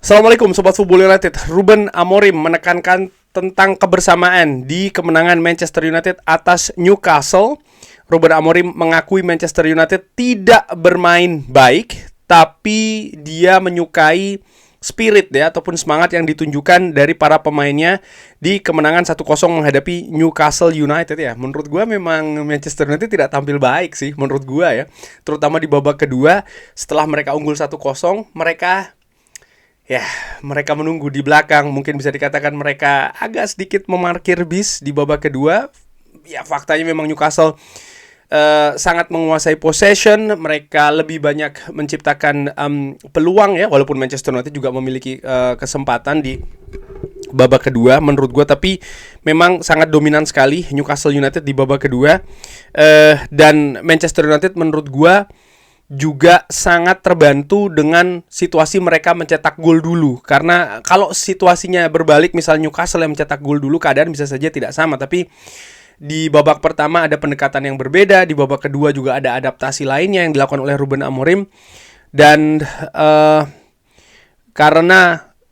Assalamualaikum Sobat Football United. Ruben Amorim menekankan tentang kebersamaan di kemenangan Manchester United atas Newcastle. Ruben Amorim mengakui Manchester United tidak bermain baik, tapi dia menyukai spirit ya ataupun semangat yang ditunjukkan dari para pemainnya di kemenangan 1-0 menghadapi Newcastle United ya. Menurut gua memang Manchester United tidak tampil baik sih menurut gua ya. Terutama di babak kedua setelah mereka unggul 1-0, mereka menunggu di belakang. Mungkin bisa dikatakan mereka agak sedikit memarkir bis di babak kedua. Ya, faktanya memang Newcastle sangat menguasai possession. Mereka lebih banyak menciptakan peluang ya. Walaupun Manchester United juga memiliki kesempatan di babak kedua menurut gue. Tapi memang sangat dominan sekali Newcastle United di babak kedua. Dan Manchester United menurut gue juga sangat terbantu dengan situasi mereka mencetak gol dulu. Karena kalau situasinya berbalik, misalnya Newcastle yang mencetak gol dulu, keadaan bisa saja tidak sama. Tapi di babak pertama ada pendekatan yang berbeda, di babak kedua juga ada adaptasi lainnya yang dilakukan oleh Ruben Amorim. Dan karena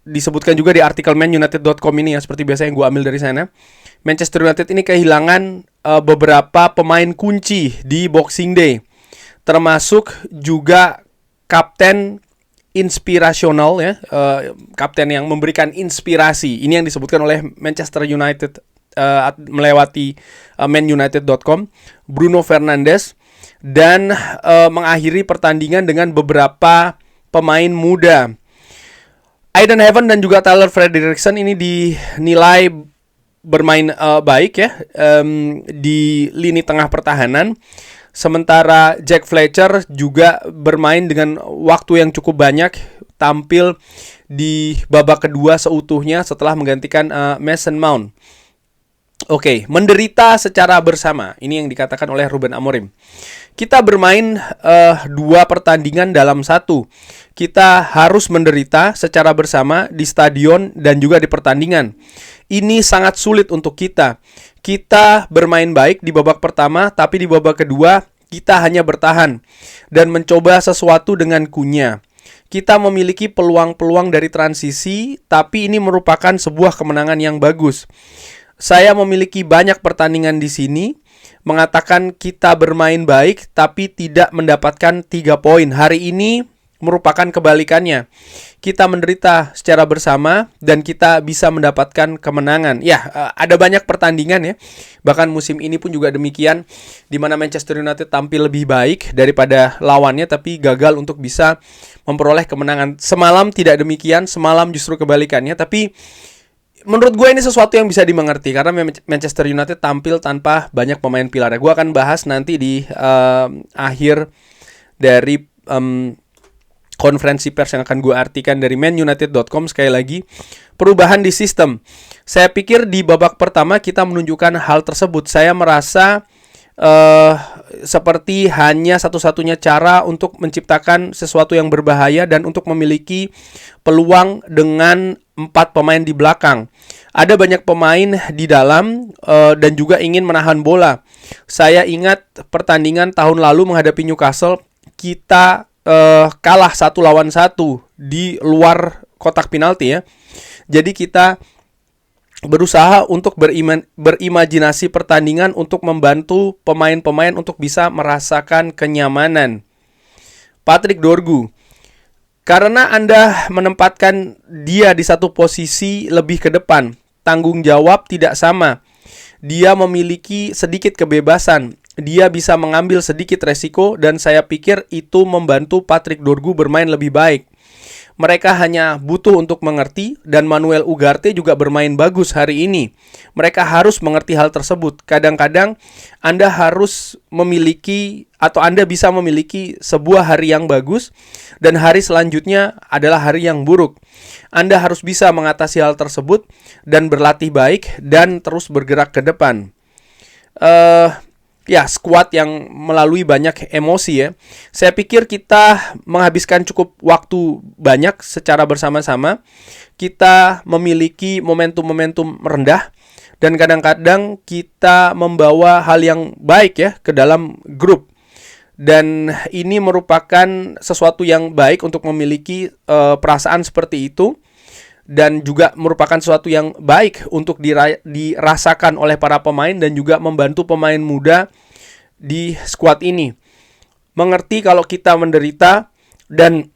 disebutkan juga di artikel manunited.com ini ya, seperti biasa yang gue ambil dari sana, Manchester United ini kehilangan beberapa pemain kunci di Boxing Day, termasuk juga kapten inspirasional ya, kapten yang memberikan inspirasi. Ini yang disebutkan oleh Manchester United melewati manunited.com, Bruno Fernandes, dan mengakhiri pertandingan dengan beberapa pemain muda. Aiden Heaven dan juga Tyler Frederickson ini dinilai bermain baik ya di lini tengah pertahanan. Sementara Jack Fletcher juga bermain dengan waktu yang cukup banyak, tampil di babak kedua seutuhnya setelah menggantikan Mason Mount. Oke, menderita secara bersama. Ini yang dikatakan oleh Ruben Amorim. Kita bermain 2 pertandingan dalam 1. Kita harus menderita secara bersama di stadion dan juga di pertandingan. Ini sangat sulit untuk kita. Kita bermain baik di babak pertama, tapi di babak kedua kita hanya bertahan dan mencoba sesuatu dengan kunyah. Kita memiliki peluang-peluang dari transisi, tapi ini merupakan sebuah kemenangan yang bagus. Saya memiliki banyak pertandingan di sini mengatakan kita bermain baik tapi tidak mendapatkan 3 poin. Hari ini merupakan kebalikannya. Kita menderita secara bersama dan kita bisa mendapatkan kemenangan. Ya, ada banyak pertandingan ya. Bahkan musim ini pun juga demikian, di mana Manchester United tampil lebih baik daripada lawannya tapi gagal untuk bisa memperoleh kemenangan. Semalam tidak demikian, semalam justru kebalikannya. Tapi menurut gue ini sesuatu yang bisa dimengerti karena Manchester United tampil tanpa banyak pemain pilar. Gue akan bahas nanti di akhir dari konferensi pers yang akan gue artikan dari manunited.com. Sekali lagi, perubahan di sistem. Saya pikir di babak pertama kita menunjukkan hal tersebut. Saya merasa seperti hanya satu-satunya cara untuk menciptakan sesuatu yang berbahaya dan untuk memiliki peluang dengan 4 pemain di belakang. Ada banyak pemain di dalam dan juga ingin menahan bola. Saya ingat pertandingan tahun lalu menghadapi Newcastle, kita kalah 1-1 di luar kotak penalti ya. Jadi kita berusaha untuk berimajinasi pertandingan untuk membantu pemain-pemain untuk bisa merasakan kenyamanan. Patrick Dorgu, karena Anda menempatkan dia di satu posisi lebih ke depan, tanggung jawab tidak sama. Dia memiliki sedikit kebebasan. Dia bisa mengambil sedikit resiko dan saya pikir itu membantu Patrick Dorgu bermain lebih baik. Mereka hanya butuh untuk mengerti dan Manuel Ugarte juga bermain bagus hari ini. Mereka harus mengerti hal tersebut. Kadang-kadang Anda harus memiliki atau Anda bisa memiliki sebuah hari yang bagus dan hari selanjutnya adalah hari yang buruk. Anda harus bisa mengatasi hal tersebut dan berlatih baik dan terus bergerak ke depan. Skuad yang melalui banyak emosi ya. Saya pikir kita menghabiskan cukup waktu banyak secara bersama-sama. Kita memiliki momentum-momentum rendah dan kadang-kadang kita membawa hal yang baik ya ke dalam grup. Dan ini merupakan sesuatu yang baik untuk memiliki perasaan seperti itu. dan juga merupakan sesuatu yang baik untuk dirasakan oleh para pemain dan juga membantu pemain muda di skuad ini mengerti kalau kita menderita dan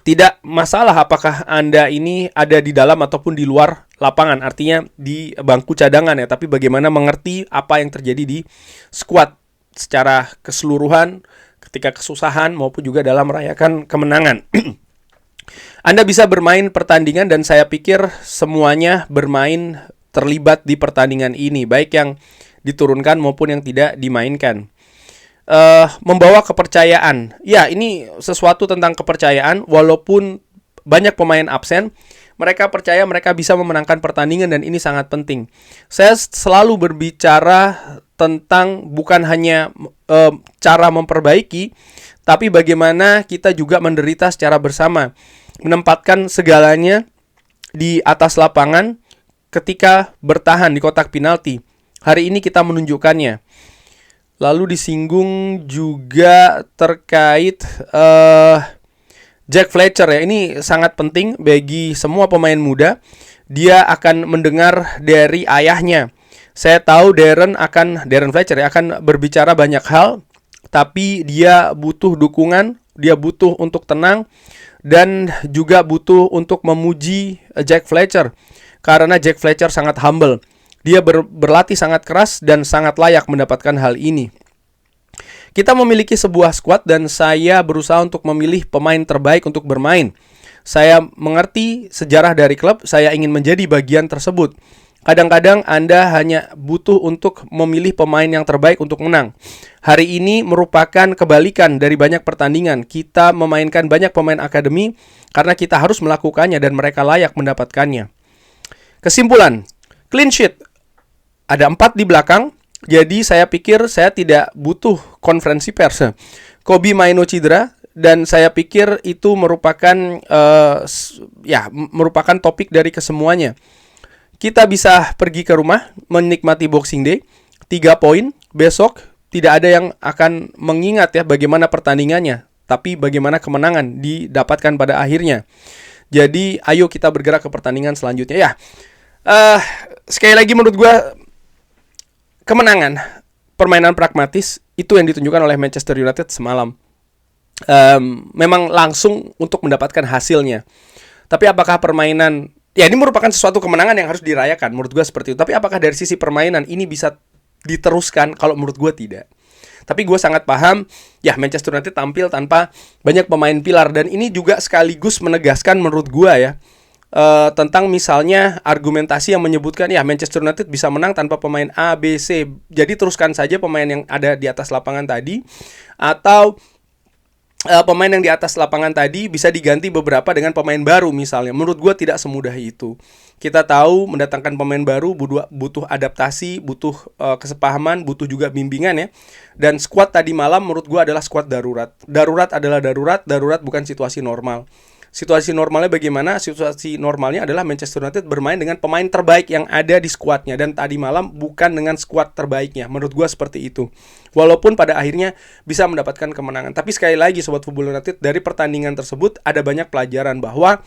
tidak masalah apakah Anda ini ada di dalam ataupun di luar lapangan, artinya di bangku cadangan ya, tapi bagaimana mengerti apa yang terjadi di skuad secara keseluruhan ketika kesusahan maupun juga dalam merayakan kemenangan. Anda bisa bermain pertandingan dan saya pikir semuanya bermain terlibat di pertandingan ini, baik yang diturunkan maupun yang tidak dimainkan. Membawa kepercayaan. Ya, ini sesuatu tentang kepercayaan. Walaupun banyak pemain absen, mereka percaya mereka bisa memenangkan pertandingan dan ini sangat penting. Saya selalu berbicara tentang bukan hanya cara memperbaiki, tapi bagaimana kita juga menderita secara bersama. Menempatkan segalanya di atas lapangan ketika bertahan di kotak penalti. Hari ini kita menunjukkannya. Lalu disinggung juga terkait Jack Fletcher ya. Ini sangat penting bagi semua pemain muda. Dia akan mendengar dari ayahnya. Saya tahu Darren Fletcher ya, akan berbicara banyak hal, tapi dia butuh dukungan, dia butuh untuk tenang dan juga butuh untuk memuji Jack Fletcher karena Jack Fletcher sangat humble. Dia berlatih sangat keras dan sangat layak mendapatkan hal ini. Kita memiliki sebuah skuad dan saya berusaha untuk memilih pemain terbaik untuk bermain. Saya mengerti sejarah dari klub, saya ingin menjadi bagian tersebut. Kadang-kadang Anda hanya butuh untuk memilih pemain yang terbaik untuk menang. Hari ini merupakan kebalikan dari banyak pertandingan. Kita memainkan banyak pemain akademi karena kita harus melakukannya dan mereka layak mendapatkannya. Kesimpulan, clean sheet. Ada 4 di belakang, jadi saya pikir saya tidak butuh konferensi pers. Kobe Maino cedera dan saya pikir itu merupakan merupakan topik dari kesemuanya. Kita bisa pergi ke rumah menikmati Boxing Day, 3 poin. Besok tidak ada yang akan mengingat ya bagaimana pertandingannya, tapi bagaimana kemenangan didapatkan pada akhirnya. Jadi ayo kita bergerak ke pertandingan selanjutnya ya. Sekali lagi menurut gue kemenangan, permainan pragmatis itu yang ditunjukkan oleh Manchester United semalam. Memang langsung untuk mendapatkan hasilnya. Tapi apakah permainan, ya ini merupakan sesuatu kemenangan yang harus dirayakan, menurut gue seperti itu. Tapi apakah dari sisi permainan ini bisa diteruskan? Kalau menurut gue tidak. Tapi gue sangat paham, ya Manchester United tampil tanpa banyak pemain pilar. Dan ini juga sekaligus menegaskan menurut gue ya, tentang misalnya argumentasi yang menyebutkan ya Manchester United bisa menang tanpa pemain A, B, C. Jadi teruskan saja pemain yang ada di atas lapangan tadi, atau pemain yang di atas lapangan tadi bisa diganti beberapa dengan pemain baru misalnya. Menurut gue tidak semudah itu. Kita tahu mendatangkan pemain baru butuh adaptasi, butuh kesepahaman, butuh juga bimbingan ya. Dan skuad tadi malam menurut gue adalah skuad darurat. Darurat adalah darurat bukan situasi normal. Situasi normalnya bagaimana? Situasi normalnya adalah Manchester United bermain dengan pemain terbaik yang ada di skuadnya. Dan tadi malam bukan dengan skuad terbaiknya. Menurut gue seperti itu. Walaupun pada akhirnya bisa mendapatkan kemenangan. Tapi sekali lagi Sobat Football United, dari pertandingan tersebut ada banyak pelajaran bahwa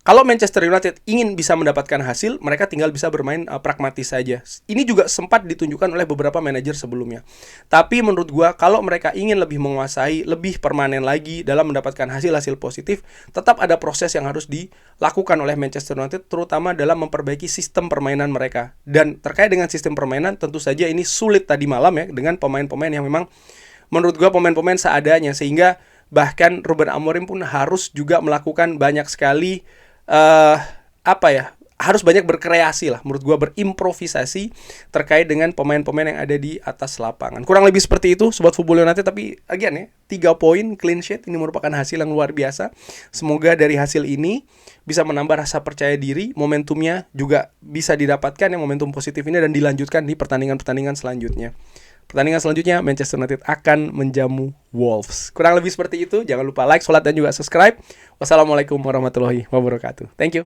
kalau Manchester United ingin bisa mendapatkan hasil, mereka tinggal bisa bermain pragmatis saja. Ini juga sempat ditunjukkan oleh beberapa manajer sebelumnya. Tapi menurut gua, kalau mereka ingin lebih menguasai, lebih permanen lagi dalam mendapatkan hasil-hasil positif, tetap ada proses yang harus dilakukan oleh Manchester United, terutama dalam memperbaiki sistem permainan mereka. Dan terkait dengan sistem permainan, tentu saja ini sulit tadi malam ya, dengan pemain-pemain yang memang menurut gua pemain-pemain seadanya. Sehingga bahkan Ruben Amorim pun harus juga melakukan banyak sekali harus banyak berkreasi lah, menurut gue berimprovisasi terkait dengan pemain-pemain yang ada di atas lapangan. Kurang lebih seperti itu Sobat Football United. Tapi again ya, 3 poin clean sheet ini merupakan hasil yang luar biasa. Semoga dari hasil ini bisa menambah rasa percaya diri, momentumnya juga bisa didapatkan yang momentum positif ini dan dilanjutkan di pertandingan-pertandingan selanjutnya. Pertandingan selanjutnya Manchester United akan menjamu Wolves. Kurang lebih seperti itu. Jangan lupa like, share, dan juga subscribe. Wassalamualaikum warahmatullahi wabarakatuh. Thank you.